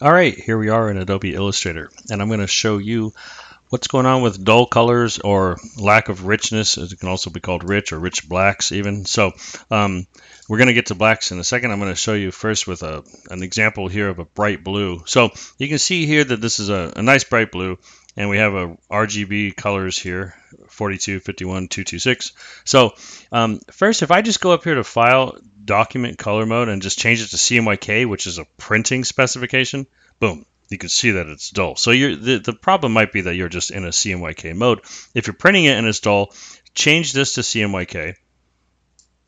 All right, here we are in Adobe Illustrator, and I'm going to show you what's going on with dull colors or lack of richness. It can also be called rich or rich blacks even. So we're going to get to blacks in a second. I'm going to show you first with an example here of a bright blue. So you can see here that this is a nice bright blue, and we have a RGB colors here, 42, 51, 226. So first, if I just go up here to File, Document Color Mode, and just change it to CMYK, which is a printing specification, boom, you can see that it's dull. So the problem might be that you're just in a CMYK mode. If you're printing it and it's dull, change this to CMYK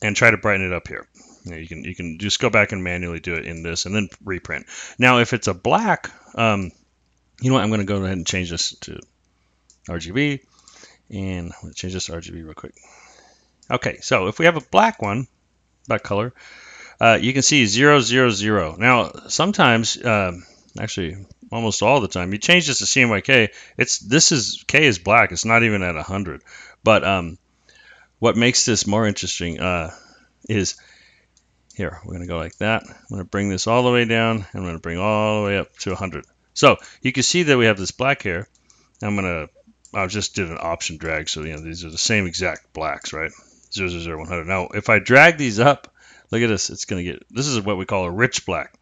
and try to brighten it up here. You can just go back and manually do it in this and then reprint. Now, if it's a black, you know what? I'm going to go ahead and change this to RGB, and I'm going to change this to RGB real quick. Okay, so if we have a black one, black color, you can see 0, 0, 0. Now, sometimes, actually, almost all the time, you change this to CMYK. K is black. It's not even at 100. But what makes this more interesting is here. We're going to go like that. I'm going to bring this all the way down. I'm going to bring all the way up to 100. So you can see that we have this black here. I just did an option drag, so these are the same exact blacks, right? 0, 0, 0, 100. Now, if I drag these up, look at this. This is what we call a rich black.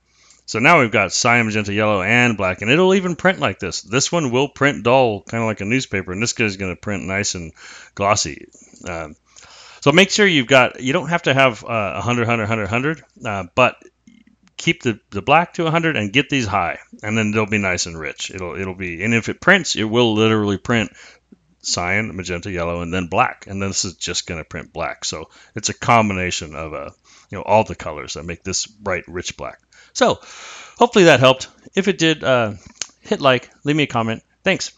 So now we've got cyan, magenta, yellow, and black, and it'll even print like this. This one will print dull, kind of like a newspaper, and this guy's going to print nice and glossy. So make sure you don't have to have 100, 100, 100, 100, but keep the black to 100 and get these high, and then they'll be nice and rich. And if it prints, it will literally print cyan, magenta, yellow, and then black, and then this is just going to print black. So it's a combination of all the colors that make this bright, rich black. So hopefully that helped. If it did, hit like, leave me a comment. Thanks.